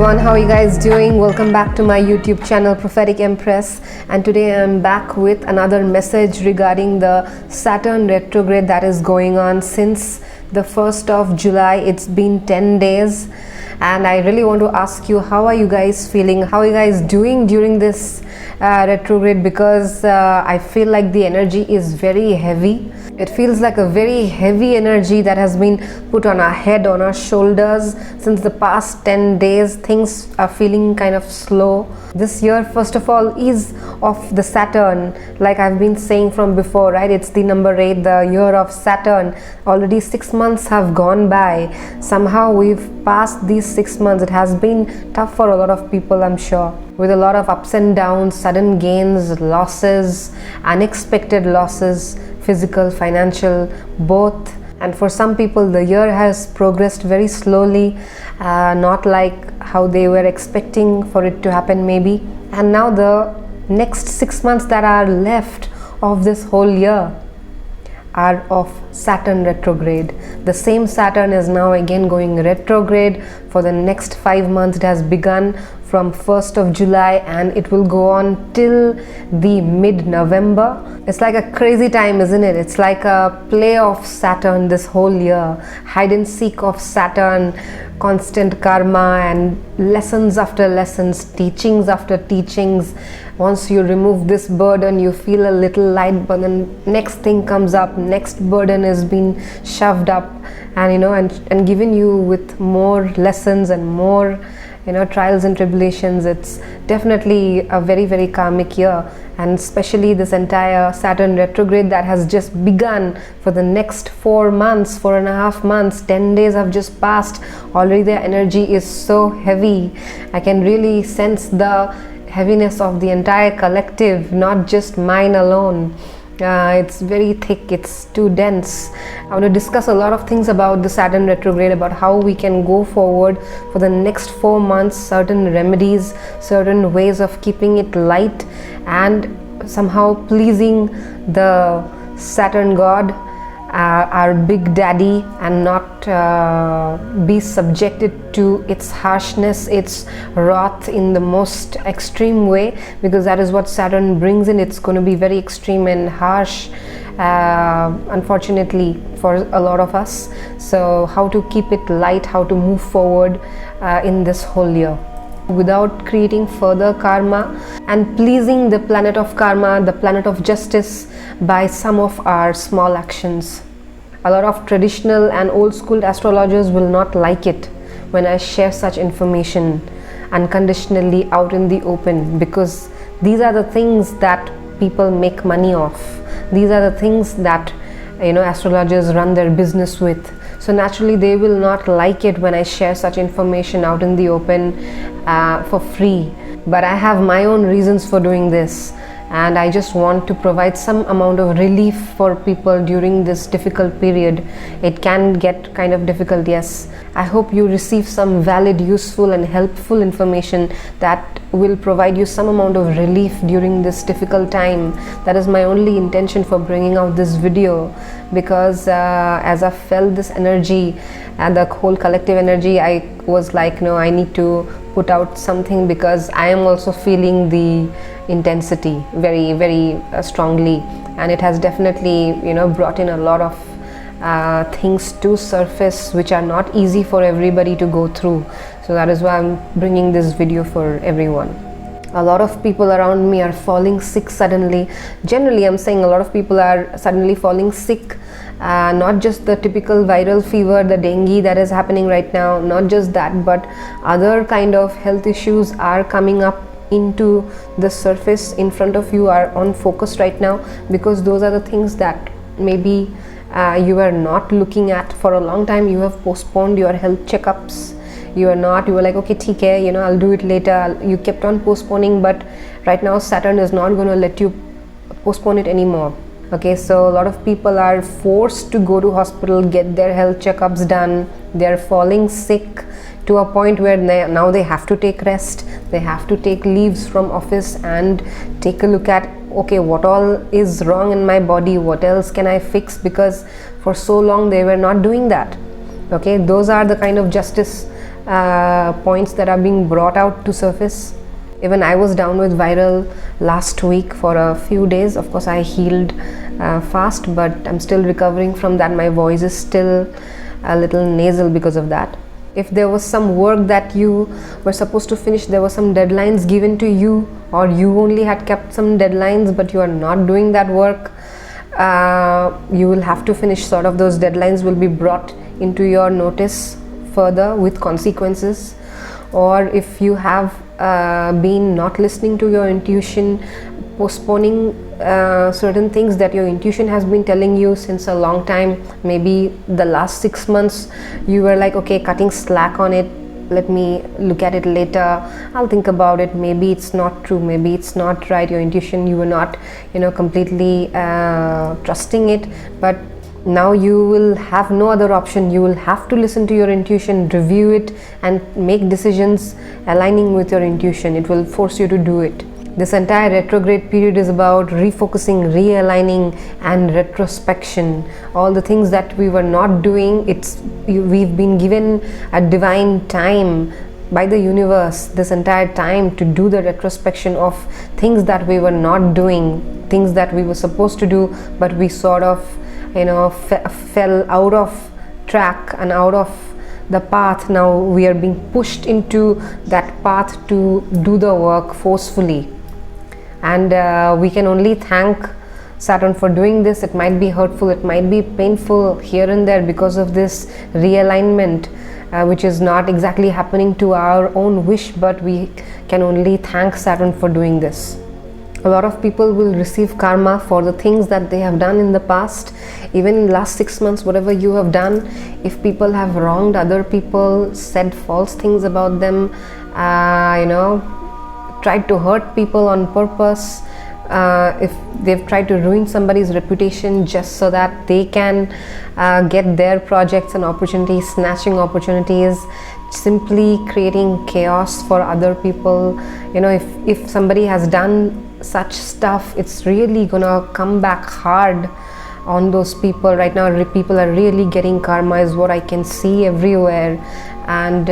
everyone, how are you guys doing? Welcome back to my YouTube channel Prophetic Empress, and today I'm back with another message regarding the Saturn retrograde that is going on since the 1st of July. It's been 10 days and I really want to ask you, how are you guys feeling? How are you guys doing during this retrograde? Because I feel like the energy is very heavy. It feels like a very heavy energy that has been put on our head, on our shoulders. Since the past 10 days, things are feeling kind of slow. This year, first of all, is of the Saturn. Like I've been saying from before, right? It's the number 8, the year of Saturn. Already 6 months have gone by. Somehow we've passed these 6 months. It has been tough for a lot of people, I'm sure. With a lot of ups and downs, sudden gains, losses, unexpected losses, physical, financial, both. And for some people the year has progressed very slowly, not like how they were expecting for it to happen maybe. And now the next 6 months that are left of this whole year are of Saturn retrograde. The same Saturn is now again going retrograde for the next 5 months. It has begun from 1st of July and it will go on till the mid-November. It's like a crazy time, isn't it? It's like a play of Saturn this whole year, hide and seek of Saturn, constant karma and lessons after lessons, teachings after teachings. Once you remove this burden, you feel a little light, but then next thing comes up, next burden is being shoved up, and and given you with more lessons and more trials and tribulations. It's definitely a very, very karmic year, and especially this entire Saturn retrograde that has just begun for the next 4 months, 4.5 months. 10 days have just passed. Already the energy is so heavy. I can really sense the heaviness of the entire collective, not just mine alone. It's very thick, it's too dense. I want to discuss a lot of things about the Saturn retrograde, about how we can go forward for the next 4 months, certain remedies, certain ways of keeping it light and somehow pleasing the Saturn god, our big daddy, and not be subjected to its harshness, its wrath in the most extreme way, because that is what Saturn brings in. It's going to be very extreme and harsh, unfortunately, for a lot of us. So how to keep it light, how to move forward in this whole year without creating further karma and pleasing the planet of karma, the planet of justice, by some of our small actions. A lot of traditional and old school astrologers will not like it when I share such information unconditionally out in the open, because these are the things that people make money off. These are the things that astrologers run their business with. So naturally they will not like it when I share such information out in the open for free. But I have my own reasons for doing this, and I just want to provide some amount of relief for people during this difficult period. It can get kind of difficult, yes. I hope you receive some valid, useful and helpful information that will provide you some amount of relief during this difficult time. That is my only intention for bringing out this video, because as I felt this energy and the whole collective energy, I was like, no, I need to put out something, because I am also feeling the intensity very, very strongly, and it has definitely brought in a lot of things to surface which are not easy for everybody to go through. So that is why I'm bringing this video for everyone. A lot of people around me are falling sick suddenly. Generally, I'm saying a lot of people are suddenly falling sick. Not just the typical viral fever, the dengue that is happening right now, not just that, but other kind of health issues are coming up into the surface in front of you, are on focus right now, because those are the things that maybe you are not looking at for a long time. You have postponed your health checkups. You were like, okay, theek hai, I'll do it later. You kept on postponing, but right now Saturn is not going to let you postpone it anymore. Okay, so a lot of people are forced to go to hospital, get their health checkups done. They're falling sick to a point where now they have to take rest. They have to take leaves from office and take a look at, okay, what all is wrong in my body, what else can I fix, because for so long they were not doing that. Okay, those are the kind of justice points that are being brought out to surface. Even I was down with viral last week for a few days. Of course, I healed fast, but I'm still recovering from that. My voice is still a little nasal because of that. If there was some work that you were supposed to finish, there were some deadlines given to you, or you only had kept some deadlines but you are not doing that work, you will have to finish. Sort of those deadlines will be brought into your notice further with consequences. Or if you have been not listening to your intuition, postponing certain things that your intuition has been telling you since a long time, maybe the last 6 months you were like, okay, cutting slack on it, let me look at it later, I'll think about it, maybe it's not true, maybe it's not right. Your intuition, you were not completely trusting it, but now you will have no other option. You will have to listen to your intuition, review it, and make decisions aligning with your intuition. It will force you to do it. This entire retrograde period is about refocusing, realigning, and retrospection. All the things that we were not doing, we've been given a divine time by the universe this entire time to do the retrospection of things that we were not doing, things that we were supposed to do, but we sort of fell out of track and out of the path. Now we are being pushed into that path to do the work forcefully, and we can only thank Saturn for doing this. It might be hurtful, it might be painful here and there because of this realignment, which is not exactly happening to our own wish, but we can only thank Saturn for doing this. A lot of people will receive karma for the things that they have done in the past. Even in the last 6 months, whatever you have done, if people have wronged other people, said false things about them, tried to hurt people on purpose, if they've tried to ruin somebody's reputation just so that they can get their projects and opportunities, snatching opportunities, simply creating chaos for other people. If somebody has done such stuff, it's really gonna come back hard on those people. Right now people are really getting karma, is what I can see everywhere. And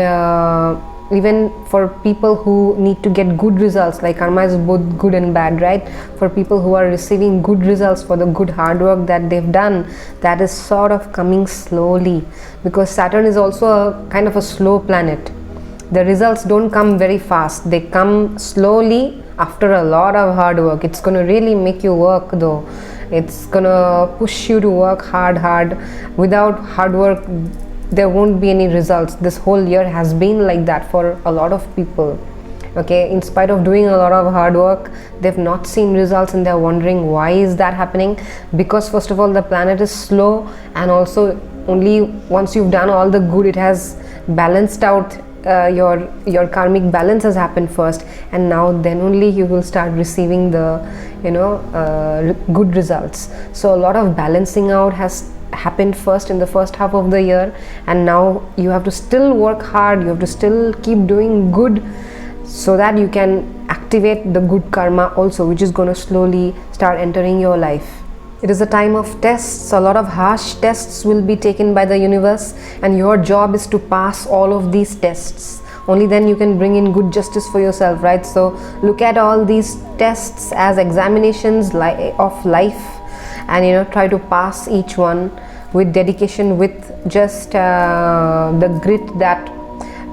even for people who need to get good results, like karma is both good and bad, right? For people who are receiving good results for the good hard work that they've done, that is sort of coming slowly, because Saturn is also a kind of a slow planet. The results don't come very fast, they come slowly after a lot of hard work. It's going to really make you work though. It's going to push you to work hard. Without hard work, there won't be any results. This whole year has been like that for a lot of people. Okay, in spite of doing a lot of hard work, they've not seen results, and they're wondering why is that happening. Because first of all, the planet is slow, and also only once you've done all the good, it has balanced out. Your karmic balance has happened first, and now then only you will start receiving the good results. So a lot of balancing out has happened first in the first half of the year, and now you have to still work hard, you have to still keep doing good, so that you can activate the good karma also, which is going to slowly start entering your life. It is a time of tests. A lot of harsh tests will be taken by the universe, and your job is to pass all of these tests. Only then you can bring in good justice for yourself, right? So look at all these tests as examinations of life, and try to pass each one with dedication, with just the grit that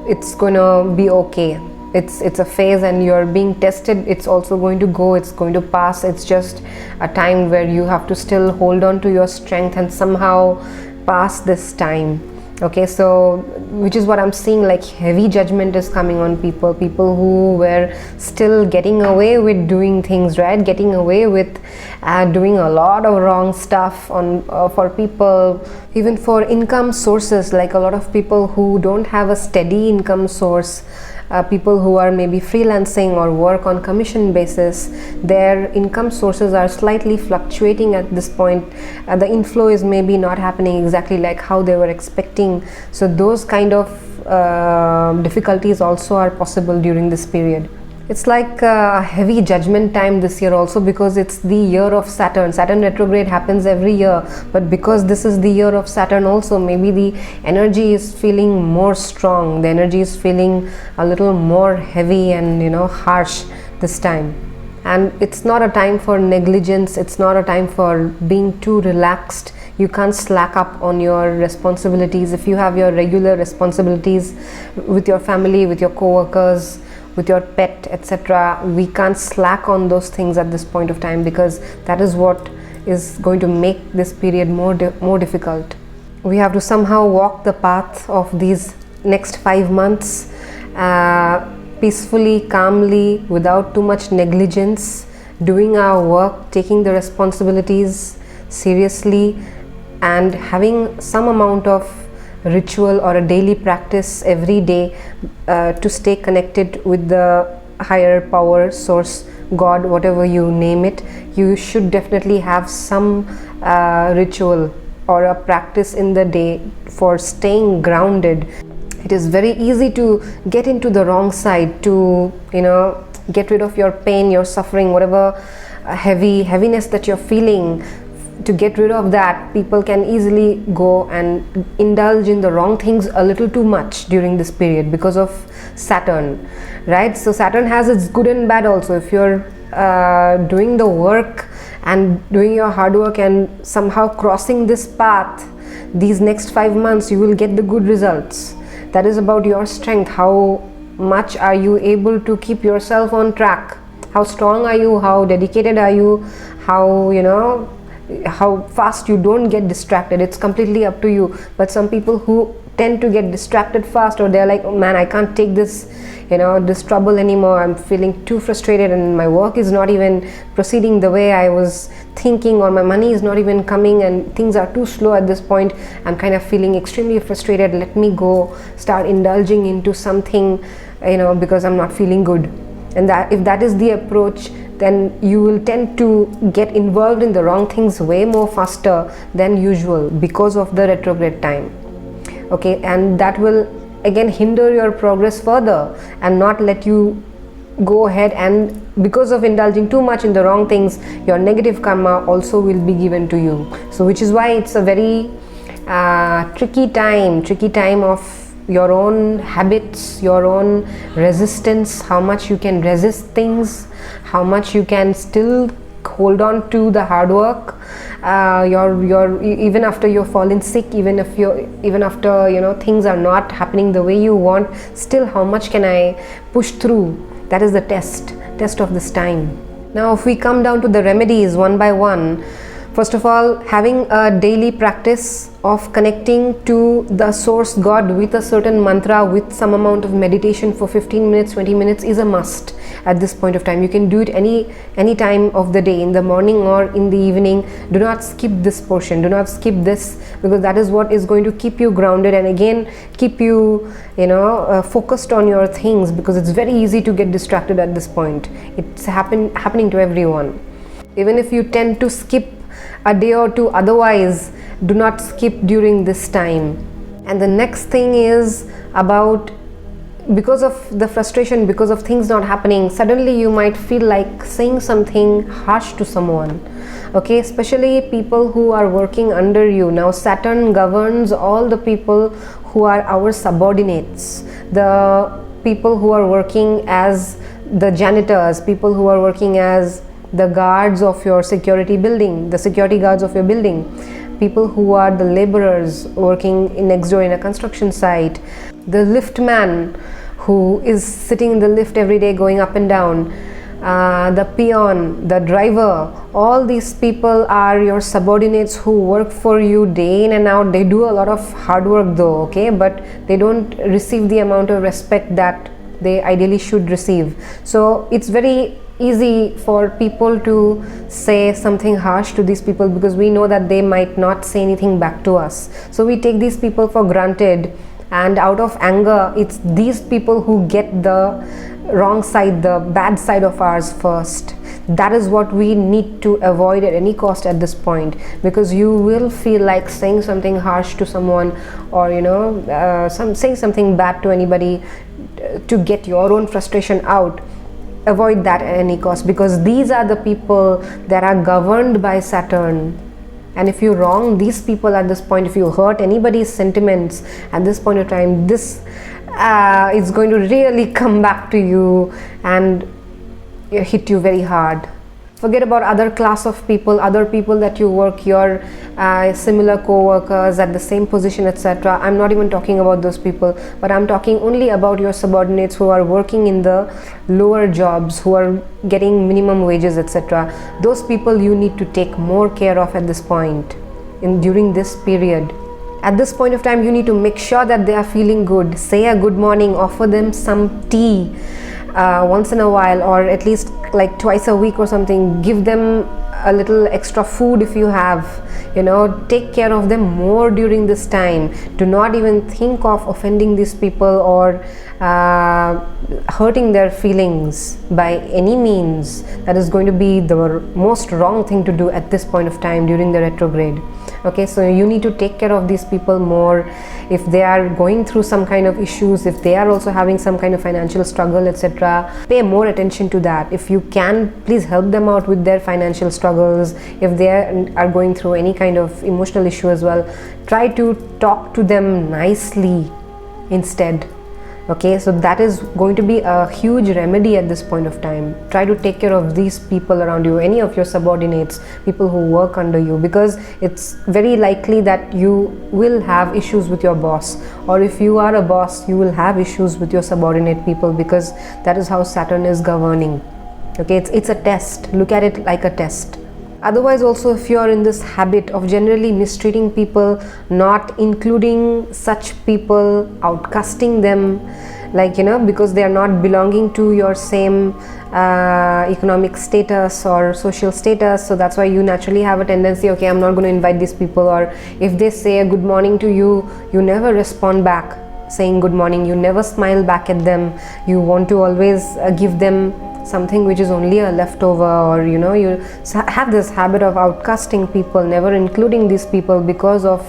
it's gonna be okay. It's a phase, and you're being tested. It's also going to go, it's going to pass. It's just a time where you have to still hold on to your strength and somehow pass this time. Okay, so which is what I'm seeing, like heavy judgment is coming on people who were still getting away with doing things, right? Getting away with doing a lot of wrong stuff for people, even for income sources. Like a lot of people who don't have a steady income source, people who are maybe freelancing or work on commission basis, their income sources are slightly fluctuating at this point. The inflow is maybe not happening exactly like how they were expecting. So those kind of difficulties also are possible during this period. It's like a heavy judgment time this year also, because it's the year of Saturn. Saturn retrograde happens every year, but because this is the year of Saturn also, maybe the energy is feeling more strong. The energy is feeling a little more heavy and, harsh this time. And it's not a time for negligence. It's not a time for being too relaxed. You can't slack up on your responsibilities. If you have your regular responsibilities with your family, with your co-workers, with your pet, etc., we can't slack on those things at this point of time, because that is what is going to make this period more difficult. We have to somehow walk the path of these next 5 months peacefully, calmly, without too much negligence, doing our work, taking the responsibilities seriously, and having some amount of ritual or a daily practice every day to stay connected with the higher power, source, God, whatever you name it. You should definitely have some ritual or a practice in the day for staying grounded. It is very easy to get into the wrong side, to get rid of your pain, your suffering, whatever heaviness that you're feeling. To get rid of that, people can easily go and indulge in the wrong things a little too much during this period because of Saturn, right? So Saturn has its good and bad also. If you're doing the work and doing your hard work and somehow crossing this path, these next 5 months you will get the good results. That is about your strength. How much are you able to keep yourself on track? How strong are you? How dedicated are you? How fast you don't get distracted. It's completely up to you. But some people who tend to get distracted fast, or they're like, oh man, I can't take this this trouble anymore. I'm feeling too frustrated and my work is not even proceeding the way I was thinking, or my money is not even coming and things are too slow at this point. I'm kind of feeling extremely frustrated. Let me go start indulging into something because I'm not feeling good. And that, if that is the approach, then you will tend to get involved in the wrong things way more faster than usual because of the retrograde time. Okay, and that will again hinder your progress further and not let you go ahead, and because of indulging too much in the wrong things, your negative karma also will be given to you. So which is why it's a very tricky time of your own habits, your own resistance, how much you can resist things, how much you can still hold on to the hard work, even after you've fallen sick, even after things are not happening the way you want, still how much can I push through? That is the test of this time. Now if we come down to the remedies one by one, first of all, having a daily practice of connecting to the source God with a certain mantra, with some amount of meditation for 15 minutes, 20 minutes is a must at this point of time. You can do it any time of the day, in the morning or in the evening. Do not skip this portion, do not skip this, because that is what is going to keep you grounded and again keep you focused on your things, because it's very easy to get distracted at this point. It's happening to everyone. Even if you tend to skip a day or two otherwise, do not skip during this time. And the next thing is about, because of the frustration, because of things not happening, suddenly you might feel like saying something harsh to someone. Okay, especially people who are working under you. Now Saturn governs all the people who are our subordinates, the people who are working as the janitors, people who are working as the guards of your security building, the security guards of your building, people who are the laborers working next door in a construction site, the lift man who is sitting in the lift every day going up and down, the peon, the driver. All these people are your subordinates who work for you day in and out. They do a lot of hard work though, okay, but they don't receive the amount of respect that they ideally should receive. So it's very easy for people to say something harsh to these people, because we know that they might not say anything back to us. So we take these people for granted, and out of anger, it's these people who get the wrong side, the bad side of ours first. That is what we need to avoid at any cost at this point, because you will feel like saying something harsh to someone, or saying something bad to anybody to get your own frustration out. avoid that at any cost, because these are the people that are governed by Saturn. And if you wrong these people at this point, if you hurt anybody's sentiments at this point of time, this is going to really come back to you and hit you very hard. Forget about other class of people, other people that you work, your similar co-workers at the same position, etc. I'm not even talking about those people, but I'm talking only about your subordinates who are working in the lower jobs, who are getting minimum wages, etc. Those people you need to take more care of at this point, during this period. At this point of time, you need to make sure that they are feeling good. Say a good morning, offer them some tea once in a while, or at least like twice a week or something. Give them a little extra food if you have, take care of them more during this time. Do not even think of offending these people or hurting their feelings by any means. That is going to be the most wrong thing to do at this point of time during the retrograde. Okay, so you need to take care of these people more. If they are going through some kind of issues, if they are also having some kind of financial struggle, etc., pay more attention to that. If you can, please help them out with their financial struggles. If they are going through any kind of emotional issue as well, try to talk to them nicely instead. Okay, so that is going to be a huge remedy at this point of time. Try to take care of these people around you, any of your subordinates, people who work under you, because it's very likely that you will have issues with your boss, or if you are a boss, you will have issues with your subordinate people, because that is how Saturn is governing. Okay, it's a test. Look at it like a test. Otherwise also, if you are in this habit of generally mistreating people, not including such people, outcasting them, because they are not belonging to your same economic status or social status, so that's why you naturally have a tendency, okay, I'm not going to invite these people. Or if they say a good morning to you, you never respond back saying good morning, you never smile back at them, you want to always give them something which is only a leftover, or you have this habit of outcasting people, never including these people because of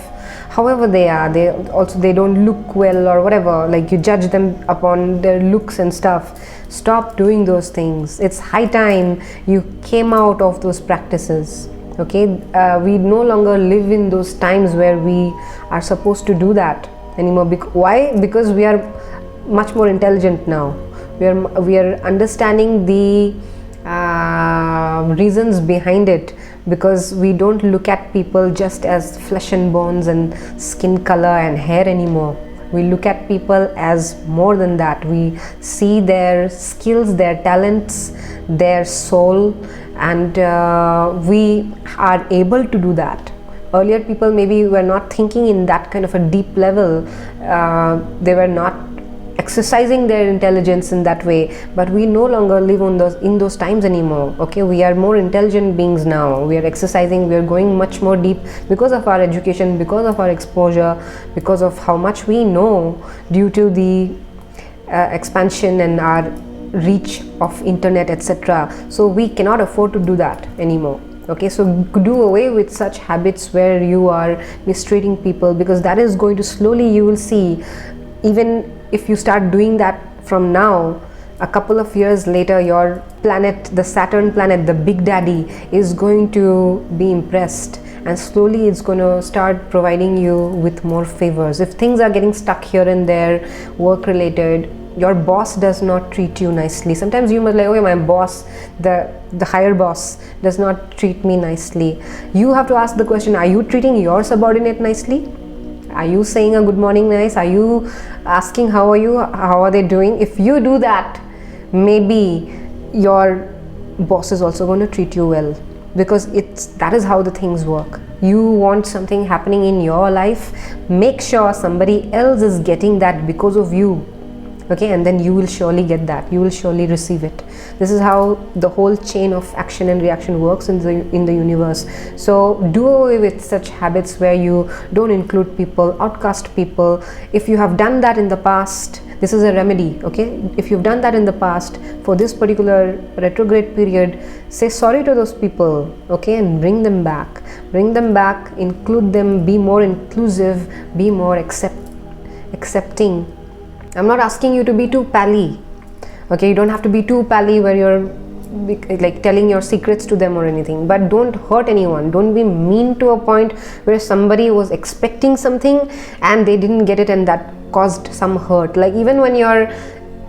however they are. They don't look well or whatever, like you judge them upon their looks and stuff. Stop doing those things. It's high time you came out of those practices. Okay, we no longer live in those times where we are supposed to do that anymore. Why? Because we are much more intelligent now. We are understanding the reasons behind it, because we don't look at people just as flesh and bones and skin color and hair anymore. We look at people as more than that. We see their skills, their talents, their soul, and we are able to do that. Earlier people maybe were not thinking in that kind of a deep level. They were not exercising their intelligence in that way, but we no longer live in those times anymore. Okay, we are more intelligent beings now. We are exercising, we are going much more deep because of our education, because of our exposure, because of how much we know due to the expansion and our reach of internet, etc. So we cannot afford to do that anymore. Okay, so do away with such habits where you are mistreating people, because that is going to slowly, you will see, even if you start doing that from now, a couple of years later, your planet, the Saturn planet, the big daddy, is going to be impressed, and slowly it's going to start providing you with more favors. If things are getting stuck here and there, work related, your boss does not treat you nicely. Sometimes you must like, okay, my boss, the higher boss does not treat me nicely. You have to ask the question, are you treating your subordinate nicely? Are you saying a good morning nice? Are you asking how are you, how are they doing? If you do that, maybe your boss is also going to treat you well, because that is how the things work. You want something happening in your life, make sure somebody else is getting that because of you. Okay, and then you will surely get that, you will surely receive it. This is how the whole chain of action and reaction works in the universe. So do away with such habits where you don't include people, outcast people. If you have done that in the past, this is a remedy. Okay, if you've done that in the past, for this particular retrograde period, say sorry to those people. Okay, and bring them back, include them, be more inclusive, be more accepting. I'm not asking you to be too pally. Okay, you don't have to be too pally where you're like telling your secrets to them or anything, but don't hurt anyone. Don't be mean to a point where somebody was expecting something and they didn't get it, and that caused some hurt. Like even when you're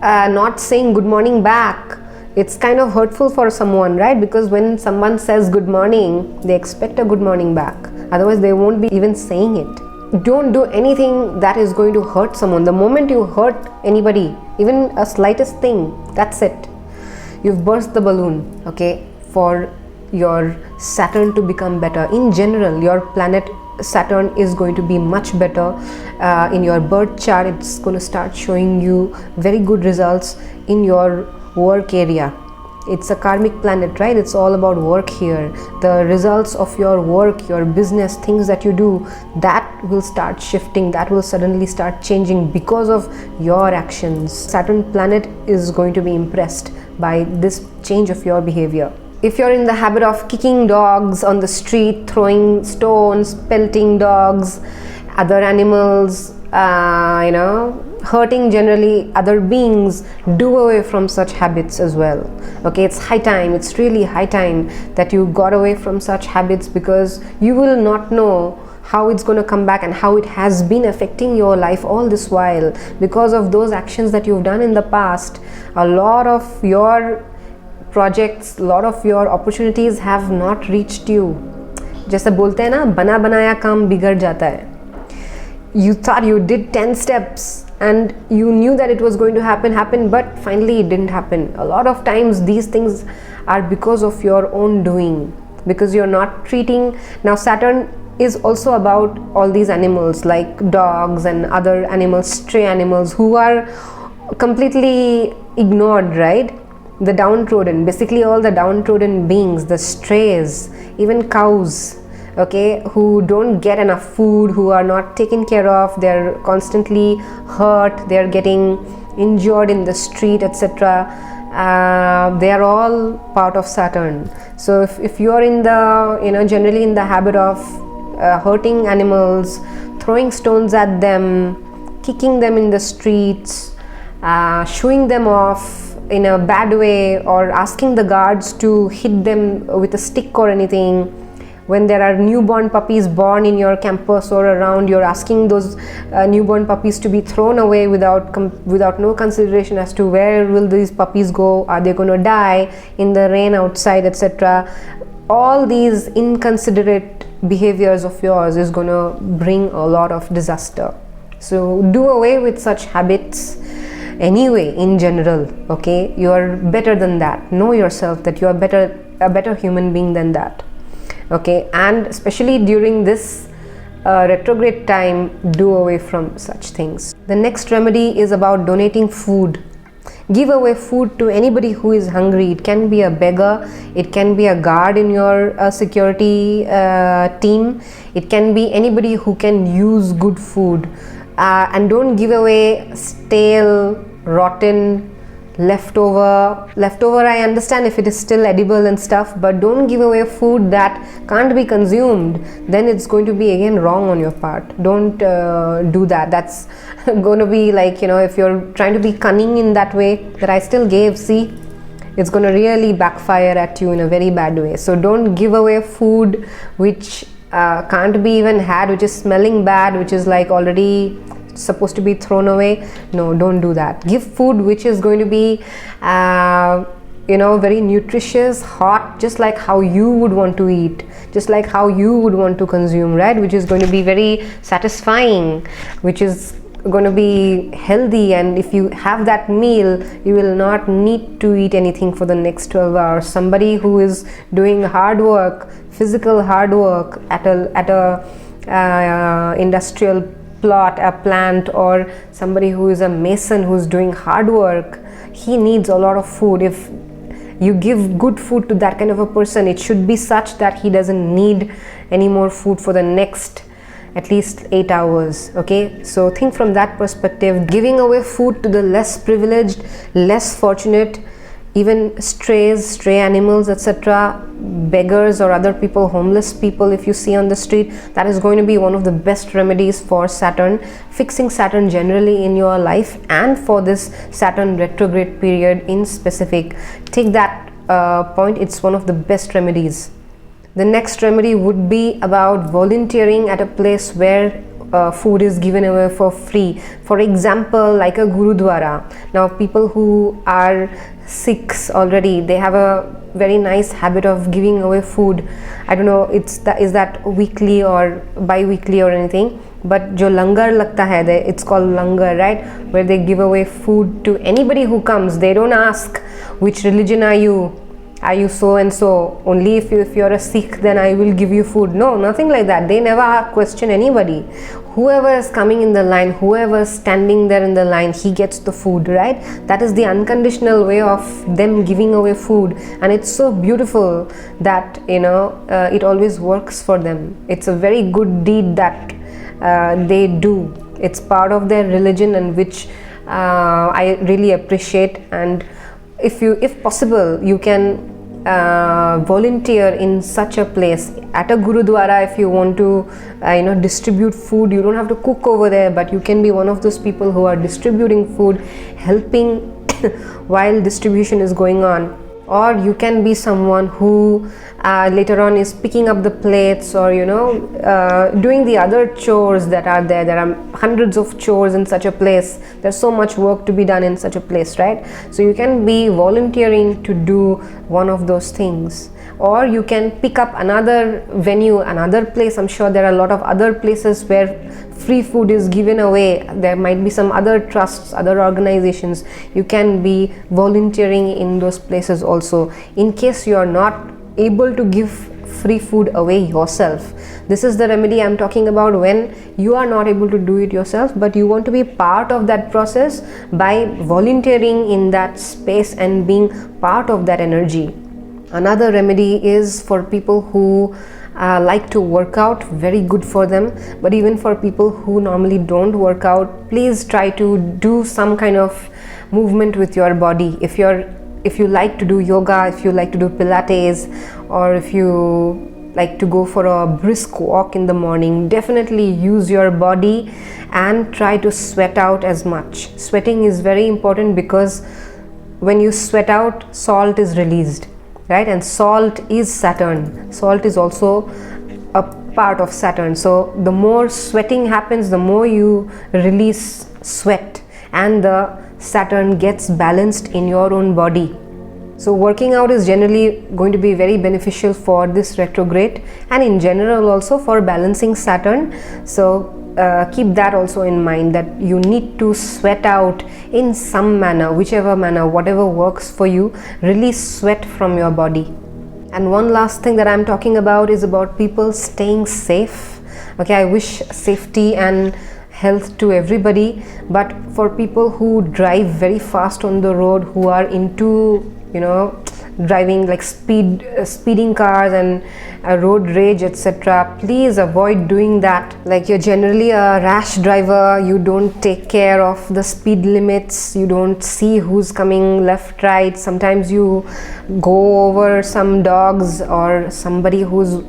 not saying good morning back, it's kind of hurtful for someone, right? Because when someone says good morning, they expect a good morning back, otherwise they won't be even saying it. Don't do anything that is going to hurt someone. The moment you hurt anybody, even a slightest thing, that's it, you've burst the balloon. Okay, for your Saturn to become better in general, your planet Saturn is going to be much better in your birth chart. It's going to start showing you very good results in your work area. It's a karmic planet, right? It's all about work here. The results of your work, your business, things that you do, that will start shifting, that will suddenly start changing because of your actions. Saturn planet is going to be impressed by this change of your behavior. If you're in the habit of kicking dogs on the street, throwing stones, pelting dogs, other animals, hurting generally other beings, do away from such habits as well. Okay, it's high time, it's really high time that you got away from such habits, because you will not know how it's going to come back and how it has been affecting your life all this while. Because of those actions that you've done in the past, a lot of your projects, a lot of your opportunities have not reached you. जैसे बोलते हैं ना, बना बनाया काम बिगड़ जाता है. You thought you did 10 steps and you knew that it was going to happen, but finally it didn't happen. A lot of times these things are because of your own doing, because you're not treating. Now Saturn is also about all these animals like dogs and other animals, stray animals who are completely ignored, right? The downtrodden, basically all the downtrodden beings, the strays, even cows, okay, who don't get enough food, who are not taken care of, they're constantly hurt, they're getting injured in the street, etc. They are all part of Saturn. So if you are in the, generally in the habit of hurting animals, throwing stones at them, kicking them in the streets, shooing them off in a bad way, or asking the guards to hit them with a stick or anything, when there are newborn puppies born in your campus or around, you're asking those newborn puppies to be thrown away without no consideration as to where will these puppies go, are they going to die in the rain outside, etc. All these inconsiderate behaviors of yours is going to bring a lot of disaster. So do away with such habits anyway, in general. Okay, you are better than that. Know yourself that you are a better human being than that. Okay, and especially during this retrograde time, do away from such things. The next remedy is about donating food. Give away food to anybody who is hungry. It can be a beggar, it can be a guard in your security team, it can be anybody who can use good food. And don't give away stale, rotten, leftover. I understand if it is still edible and stuff, but don't give away food that can't be consumed. Then it's going to be again wrong on your part. Don't do that. That's going to be like, if you're trying to be cunning in that way that I still gave, see, it's going to really backfire at you in a very bad way. So don't give away food which can't be even had, which is smelling bad, which is like already supposed to be thrown away. No, don't do that. Give food which is going to be very nutritious, hot, just like how you would want to eat, just like how you would want to consume, right? Which is going to be very satisfying, which is going to be healthy, and if you have that meal, you will not need to eat anything for the next 12 hours. Somebody who is doing hard work, physical hard work at a industrial plot, a plant, or somebody who is a mason who's doing hard work, he needs a lot of food. If you give good food to that kind of a person, it should be such that he doesn't need any more food for the next at least 8 hours. Okay, so think from that perspective. Giving away food to the less privileged, less fortunate even stray animals, etc., beggars or other people, homeless people, if you see on the street, that is going to be one of the best remedies for Saturn, fixing Saturn generally in your life, and for this Saturn retrograde period in specific. Take that point, it's one of the best remedies. The next remedy would be about volunteering at a place where food is given away for free. For example, like a gurudwara. Now people who are Sikhs already, they have a very nice habit of giving away food. I don't know, is that weekly or bi-weekly or anything, but jo langar lagta hai, it's called langar, right, where they give away food to anybody who comes. They don't ask which religion are you so and so, only if you're a Sikh then I will give you food. No, nothing like that. They never question anybody. Whoever is coming in the line, whoever is standing there in the line, he gets the food, right? That is the unconditional way of them giving away food, and it's so beautiful that it always works for them. It's a very good deed that they do. It's part of their religion, and which I really appreciate. And if possible, you can volunteer in such a place at a gurudwara. If you want to distribute food, you don't have to cook over there, but you can be one of those people who are distributing food, helping while distribution is going on. Or you can be someone who later on is picking up the plates, or doing the other chores that are there. There are hundreds of chores in such a place. There's so much work to be done in such a place, right? So you can be volunteering to do one of those things. Or you can pick up another venue, another place. I'm sure there are a lot of other places where free food is given away. There might be some other trusts, other organizations. You can be volunteering in those places also, in case you are not able to give free food away yourself. This is the remedy I'm talking about, when you are not able to do it yourself, but you want to be part of that process by volunteering in that space and being part of that energy. Another remedy is for people who like to work out, very good for them. But even for people who normally don't work out, please try to do some kind of movement with your body. If you like to do yoga, if you like to do Pilates, or if you like to go for a brisk walk in the morning, definitely use your body and try to sweat out as much. Sweating is very important, because when you sweat out, salt is released, right? And salt is Saturn. Salt is also a part of Saturn. So the more sweating happens, the more you release sweat, and the Saturn gets balanced in your own body. So working out is generally going to be very beneficial for this retrograde, and in general also for balancing Saturn. So keep that also in mind, that you need to sweat out in some manner, whichever manner, whatever works for you. Release sweat from your body. And one last thing that I'm talking about is about people staying safe. Okay, I wish safety and health to everybody, but for people who drive very fast on the road, who are into driving like speeding cars and road rage, etc., please avoid doing that. Like, you're generally a rash driver, you don't take care of the speed limits, you don't see who's coming left, right. Sometimes you go over some dogs or somebody who's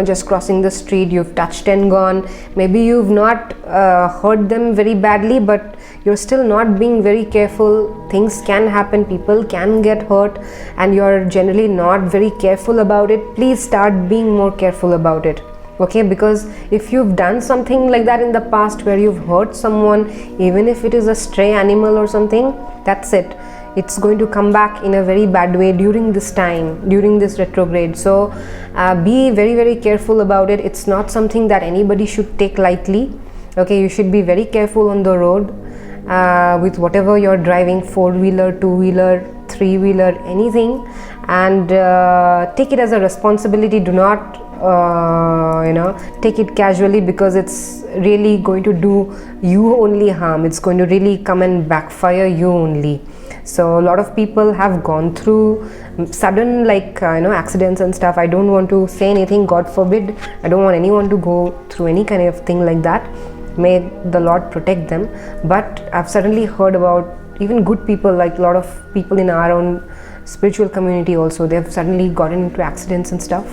just crossing the street, you've touched and gone. Maybe you've not hurt them very badly, but you're still not being very careful. Things can happen, people can get hurt, and you're generally not very careful about it. Please start being more careful about it. Okay, because if you've done something like that in the past, where you've hurt someone, even if it is a stray animal or something, that's it. It's going to come back in a very bad way during this time, during this retrograde. So be very, very careful about it. It's not something that anybody should take lightly. Okay, you should be very careful on the road with whatever you're driving, 4-wheeler, 2-wheeler, 3-wheeler, anything, and take it as a responsibility. Do not take it casually, because it's really going to do you only harm. It's going to really come and backfire you only. So a lot of people have gone through sudden accidents and stuff. I don't want to say anything, God forbid. I don't want anyone to go through any kind of thing like that. May the Lord protect them. But I've suddenly heard about even good people, like a lot of people in our own spiritual community also. They've suddenly gotten into accidents and stuff.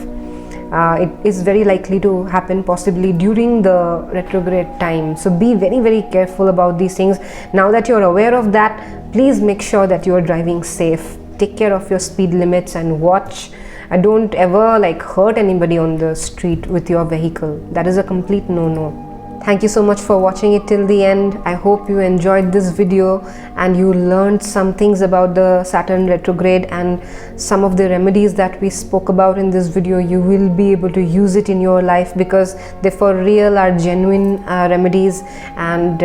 It is very likely to happen possibly during the retrograde time. So be very, very careful about these things. Now that you're aware of that, please make sure that you're driving safe. Take care of your speed limits and watch. Don't ever like hurt anybody on the street with your vehicle. That is a complete no-no. Thank you so much for watching it till the end. I hope you enjoyed this video and you learned some things about the Saturn retrograde and some of the remedies that we spoke about in this video. You will be able to use it in your life because they for real are genuine remedies, and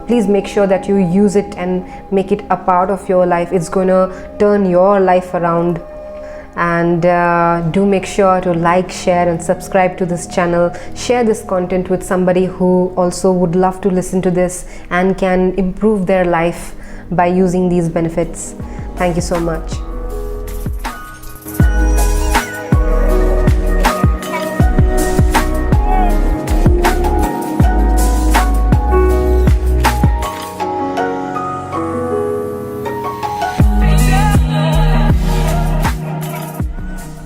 please make sure that you use it and make it a part of your life. It's gonna turn your life around. And do make sure to like, share and subscribe to this channel. Share this content with somebody who also would love to listen to this and can improve their life by using these benefits. Thank you so much.